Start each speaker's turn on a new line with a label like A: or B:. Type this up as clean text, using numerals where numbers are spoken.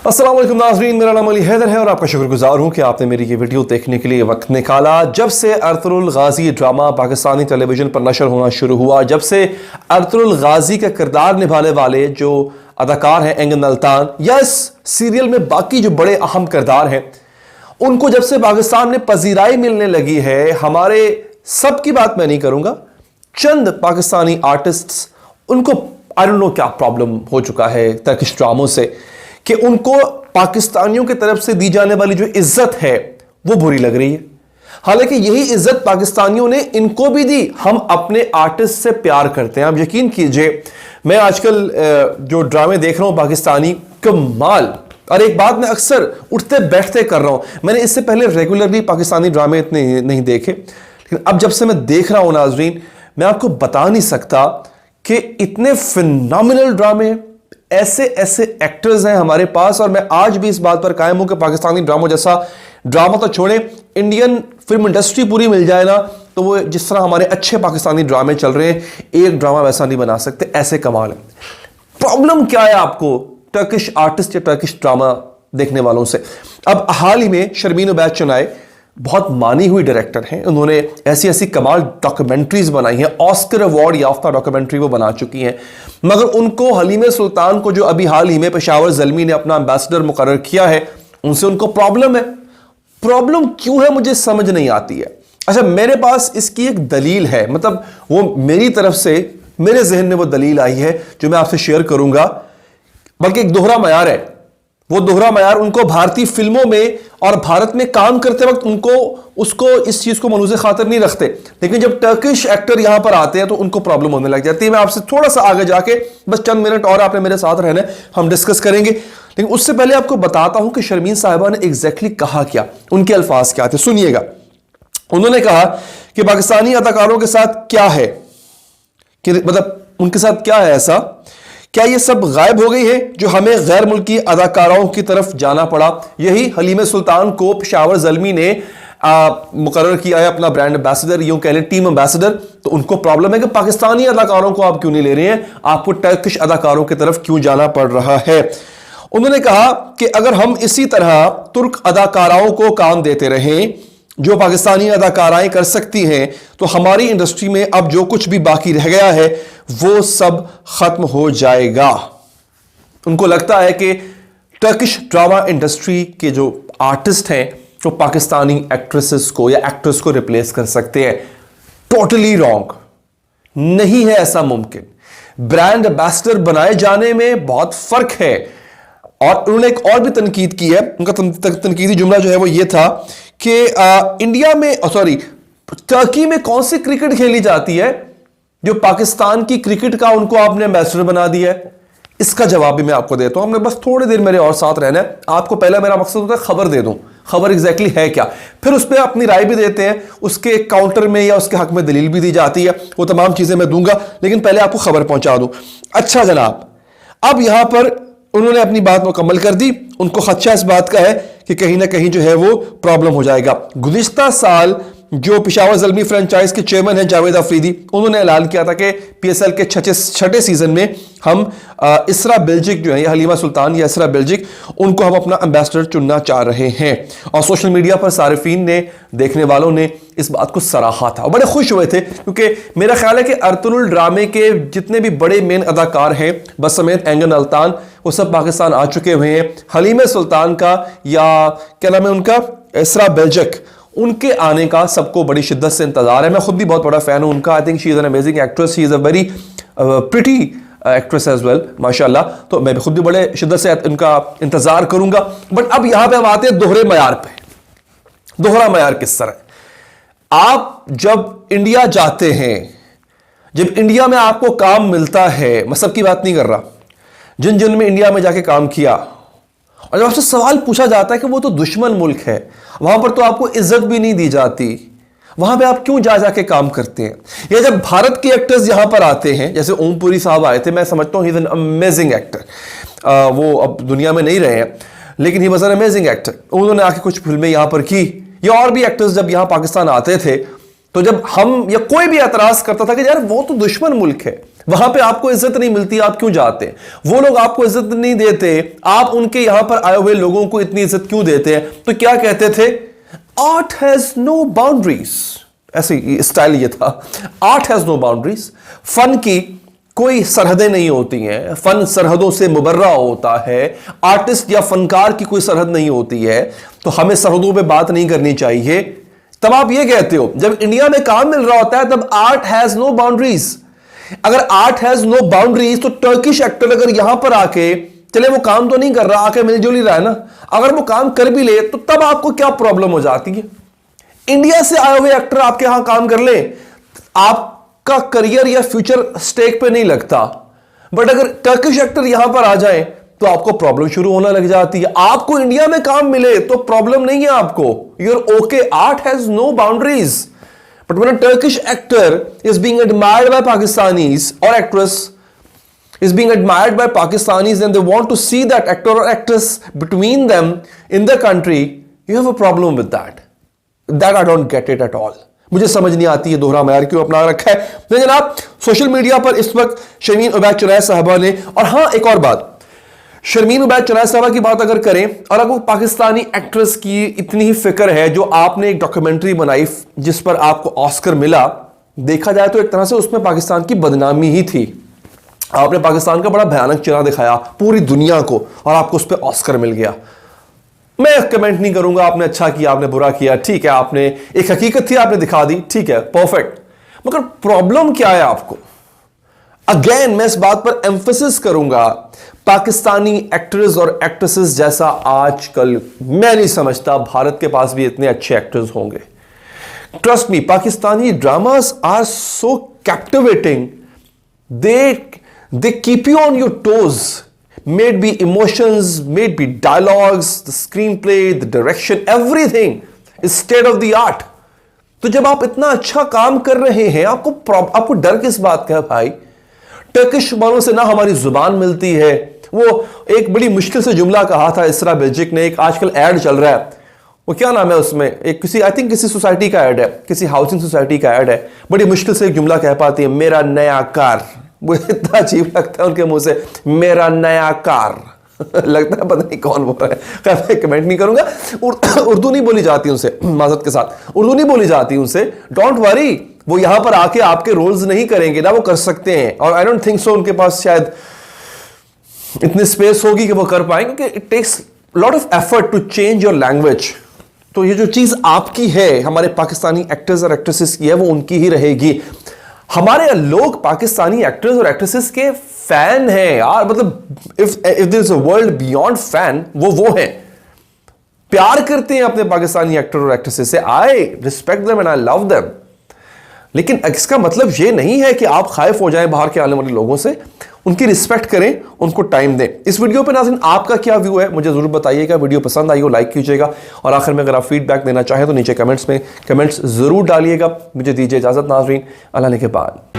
A: अस्सलाम वालेकुम नाज़रीन, मेरा नाम अली हैदर है और आपका शुक्रगुजार हूँ कि आपने मेरी ये वीडियो देखने के लिए वक्त निकाला। जब से अरतुगरुल गाजी ड्रामा पाकिस्तानी टेलीविज़न पर नशर होना शुरू हुआ, जब से अरतुगरुल गाजी का किरदार निभाने वाले जो अदाकार हैं एंगन अल्तान, या इस सीरियल में बाकी जो बड़े अहम किरदार हैं, उनको जब से पाकिस्तान में पजीराई मिलने लगी है, हमारे सब की बात मैं नहीं करूँगा, चंद पाकिस्तानी आर्टिस्ट्स, उनको आई डोंट नो क्या प्रॉब्लम हो चुका है टर्किश ड्रामों से कि उनको पाकिस्तानियों की तरफ से दी जाने वाली जो इज्जत है वो बुरी लग रही है। हालांकि यही इज्जत पाकिस्तानियों ने इनको भी दी। हम अपने आर्टिस्ट से प्यार करते हैं। आप यकीन कीजिए, मैं आजकल जो ड्रामे देख रहा हूं पाकिस्तानी, कमाल। और एक बात मैं अक्सर उठते बैठते कर रहा हूं, मैंने इससे पहले रेगुलरली पाकिस्तानी ड्रामे इतने नहीं देखे, लेकिन अब जब से मैं देख रहा हूं नाजरीन, मैं आपको बता नहीं सकता कि इतने फिनोमिनल ड्रामे, ऐसे ऐसे एक्टर्स हैं हमारे पास। और मैं आज भी इस बात पर कायम हूं कि पाकिस्तानी ड्रामों जैसा ड्रामा तो छोड़े, इंडियन फिल्म इंडस्ट्री पूरी मिल जाए ना, तो वो जिस तरह हमारे अच्छे पाकिस्तानी ड्रामे चल रहे हैं, एक ड्रामा वैसा नहीं बना सकते, ऐसे कमाल है। प्रॉब्लम क्या है आपको टर्किश आर्टिस्ट या टर्किश ड्रामा देखने वालों से? अब हाल ही में शर्मीन उबैद चुनाई बहुत मानी हुई डायरेक्टर हैं, उन्होंने ऐसी ऐसी कमाल डॉक्यूमेंट्रीज बनाई हैं, ऑस्कर अवार्ड याफ्ता डॉक्यूमेंट्री वो बना चुकी हैं, मगर उनको हलीम सुल्तान को, जो अभी हाल ही में पेशावर ज़ल्मी ने अपना एम्बेसडर मुकर्रर किया है, उनसे उनको प्रॉब्लम है। प्रॉब्लम क्यों है मुझे समझ नहीं आती है। अच्छा, मेरे पास इसकी एक दलील है, मतलब वो मेरी तरफ से, मेरे जहन में वो दलील आई है जो मैं आपसे शेयर करूंगा, बल्कि एक दोहरा मयार है। वो दोहरा मयार उनको भारतीय फिल्मों में और भारत में काम करते वक्त उसको इस चीज को मनुज़े खातिर नहीं रखते, लेकिन जब टर्किश एक्टर यहां पर आते हैं तो उनको प्रॉब्लम होने लग जाती है। मैं आपसे थोड़ा सा आगे जाके, बस चंद मिनट और आपने मेरे साथ रहना, हम डिस्कस करेंगे, लेकिन उससे पहले आपको बताता हूं कि शर्मीन साहिबा ने एग्जैक्टली कहा क्या, उनके अल्फाज क्या थे, सुनिएगा। उन्होंने कहा कि पाकिस्तानी अदाकारों के साथ क्या है, कि मतलब उनके साथ क्या है ऐसा, क्या ये सब गायब हो गई है जो हमें गैर मुल्की अदाकाराओं की तरफ जाना पड़ा? यही हलीम सुल्तान को पेशावर ज़ल्मी ने मुकर्रर किया है अपना ब्रांड एम्बेसडर, यूं कह लें टीम एम्बेसडर। तो उनको प्रॉब्लम है कि पाकिस्तानी अदाकारों को आप क्यों नहीं ले रहे हैं, आपको टर्किश अदाकारों की तरफ क्यों जाना पड़ रहा है? उन्होंने कहा कि अगर हम इसी तरह तुर्क अदाकाराओं को काम देते रहें जो पाकिस्तानी अदाकाराएं कर सकती हैं, तो हमारी इंडस्ट्री में अब जो कुछ भी बाकी रह गया है वो सब खत्म हो जाएगा। उनको लगता है कि टर्किश ड्रामा इंडस्ट्री के जो आर्टिस्ट हैं वो पाकिस्तानी एक्ट्रेसेस को या एक्टर्स को रिप्लेस कर सकते हैं। टोटली रॉन्ग, नहीं है ऐसा मुमकिन। ब्रांड एम्बेसडर बनाए जाने में बहुत फर्क है। और उन्होंने एक और भी तनकीद की है, उनका तनकीदी जुमला जो है वो ये था कि इंडिया में, सॉरी, टर्की में कौन सी क्रिकेट खेली जाती है जो पाकिस्तान की क्रिकेट का उनको आपने एम्बेसडर बना दिया है? इसका जवाब भी मैं आपको देता हूं। हमने बस थोड़ी देर मेरे और साथ रहना है। आपको पहला मेरा मकसद होता है खबर दे दूं, खबर एग्जैक्टली है क्या, फिर उस पर अपनी राय भी देते हैं, उसके काउंटर में या उसके हक में दलील भी दी जाती है, वो तमाम चीजें मैं दूंगा, लेकिन पहले आपको खबर पहुंचा दूं। अच्छा जनाब, अब यहां पर उन्होंने अपनी बात मुकम्मल कर दी। उनको खदशा इस बात का है कि कहीं ना कहीं जो है वो प्रॉब्लम हो जाएगा। गुज़िश्ता साल जो पेशावर ज़ल्मी फ्रेंचाइज के चेयरमैन हैं जावेद अफरीदी, उन्होंने ऐलान किया था कि पीएसएल के छठे सीजन में हम इसरा बेल्जिक जो है, हलीमा सुल्तान या इसरा बेल्जिक, उनको हम अपना एम्बेसडर चुनना चाह रहे हैं। और सोशल मीडिया पर सारिफीन ने, देखने वालों ने इस बात को सराहा था, बड़े खुश हुए थे, क्योंकि मेरा ख्याल है कि अरतुगरुल ड्रामे के जितने भी बड़े मेन अदाकार हैं, बस समेत एंगन अल्तान, वो सब पाकिस्तान आ चुके हुए हैं। हलीम सुल्तान का, या क्या नाम है उनका, इसरा बेल्जिक, उनके आने का सबको बड़ी शिद्दत से इंतजार है। मैं खुद भी बहुत बड़ा फैन हूं उनका। I think she is an amazing actress, she is a very pretty actress as well, माशाल्लाह। तो मैं खुद भी बड़े शिद्दत से उनका इंतजार करूंगा। बट अब यहां पे हम आते हैं दोहरे मयार पे। दोहरा मयार किस तरह? आप जब इंडिया जाते हैं, जब इंडिया में आपको काम मिलता है, मैं सबकी बात नहीं कर रहा, जिन जिन में इंडिया में जाके काम किया, और जब आपसे सवाल पूछा जाता है कि वो तो दुश्मन मुल्क है, वहां पर तो आपको इज्जत भी नहीं दी जाती, वहां पे आप क्यों जा जाके काम करते हैं? या जब भारत के एक्टर्स यहां पर आते हैं, जैसे ओमपुरी साहब आए थे, मैं समझता हूं he is an amazing actor, वो अब दुनिया में नहीं रहे हैं, लेकिन he was an amazing actor. उन्होंने आके कुछ फिल्में यहां पर की, या और भी एक्टर्स जब यहां पाकिस्तान आते थे तो जब हम या कोई भी एतराज करता था कि यार वो तो दुश्मन मुल्क है, वहां पे आपको इज्जत नहीं मिलती, आप क्यों जाते हैं, वो लोग आपको इज्जत नहीं देते, आप उनके यहां पर आए हुए लोगों को इतनी इज्जत क्यों देते हैं, तो क्या कहते थे, आर्ट हैज नो बाउंड्रीज, ऐसे स्टाइल ये था, आर्ट हैज नो बाउंड्रीज, फन की कोई सरहदें नहीं होती हैं, फन सरहदों से मुबर्रा होता है, आर्टिस्ट या फनकार की कोई सरहद नहीं होती है, तो हमें सरहदों पे बात नहीं करनी चाहिए। तब आप ये कहते हो, जब इंडिया में काम मिल रहा होता है तब आर्ट हैज नो बाउंड्रीज। अगर आर्ट हैज नो बाउंड्रीज तो टर्किश एक्टर अगर यहां पर आके, चले वो काम तो नहीं कर रहा, आके मिलजुल ही रहा है ना, अगर वो काम कर भी ले तो तब आपको क्या प्रॉब्लम हो जाती है। इंडिया से आए हुए एक्टर आपके यहां काम कर ले, आपका करियर या फ्यूचर स्टेक पे नहीं लगता, बट अगर टर्किश एक्टर यहां पर आ जाए तो आपको प्रॉब्लम शुरू होने लग जाती है। आपको इंडिया में काम मिले तो प्रॉब्लम नहीं है आपको, you're okay, art has no boundaries. But when a Turkish actor is being admired by Pakistanis और actress is being admired by Pakistanis and they want to see that actor or actress between them in the country, you have a problem with that. That I don't get it at all. मुझे समझ नहीं आती है दोहरा मैार क्यों अपना रखा है। तो जनाब सोशल मीडिया पर इस वक्त शर्मीन उबैद चुनैद साहबा ने, और हाँ एक और बात, शर्मीन उबैद चुनैद साहबा की बात अगर करें और अगर पाकिस्तानी एक्ट्रेस की इतनी ही फिक्र है, जो आपने एक डॉक्यूमेंट्री बनाई जिस पर आपको ऑस्कर मिला, देखा जाए तो एक तरह से उसमें पाकिस्तान की बदनामी ही थी। आपने पाकिस्तान का बड़ा भयानक चेहरा दिखाया पूरी दुनिया को और आपको उस पर ऑस्कर मिल गया। मैं कमेंट नहीं करूंगा आपने अच्छा किया, आपने बुरा किया, ठीक है, आपने एक हकीकत थी आपने दिखा दी, ठीक है, परफेक्ट, मगर प्रॉब्लम क्या है आपको। अगेन मैं इस बात पर एम्फेसिस करूंगा, पाकिस्तानी एक्टर्स और एक्ट्रेसेस जैसा आजकल मैं नहीं समझता भारत के पास भी इतने अच्छे एक्टर्स होंगे। Trust me, Pakistani dramas are so captivating, they keep you on your toes, may it be emotions, may it be dialogues, the screenplay, the direction, everything is state of the art। तो जब आप इतना अच्छा काम कर रहे हैं, आपको डर किस बात का है भाई। टर्किश वालों से ना हमारी जुबान मिलती है। वो एक बड़ी मुश्किल से जुमला कहा था इसरा बेल्जिक ने, एक आजकल एड चल रहा है, वो क्या नाम है उसमें, एक किसी आई थिंक किसी सोसाइटी का ऐड है, किसी हाउसिंग सोसाइटी का ऐड है, बड़ी मुश्किल से एक जुमला कह पाती है, मेरा नया कार। वो इतना अजीब लगता है उनके मुंह से, मेरा नया कार लगता है पता नहीं कौन बोल रहा है। खैर मैं कमेंट नहीं करूंगा, उर्दू नहीं बोली जाती उनसे, माजरत के साथ उर्दू नहीं बोली जाती उनसे, डोंट वरी, वो यहां पर आके आपके रोल्स नहीं करेंगे ना, वो कर सकते हैं, और आई डोंट थिंक सो उनके पास शायद इतनी स्पेस होगी कि वो कर पाएंगे, क्योंकि it takes lot of effort to change your language. तो ये जो चीज आपकी है, हमारे पाकिस्तानी एक्टर्स और एक्ट्रेसेस की है, वो उनकी ही रहेगी। हमारे लोग पाकिस्तानी एक्टर्स और एक्ट्रेसेस के फैन हैं यार, मतलब if there is a world beyond fan, वो हैं, प्यार करते हैं अपने पाकिस्तानी एक्टर और एक्ट्रेसेस से। I respect them and I love them, लेकिन इसका मतलब ये नहीं है कि आप खाइफ हो जाएं बाहर के आने वाले लोगों से। उनकी रिस्पेक्ट करें, उनको टाइम दें। इस वीडियो पे नाज़रीन आपका क्या व्यू है मुझे जरूर बताइएगा। वीडियो पसंद आई हो लाइक कीजिएगा, और आखिर में अगर आप फीडबैक देना चाहें तो नीचे कमेंट्स में कमेंट्स जरूर डालिएगा। मुझे दीजिए इजाजत नाज़रीन, अल्लाह ने के बाद।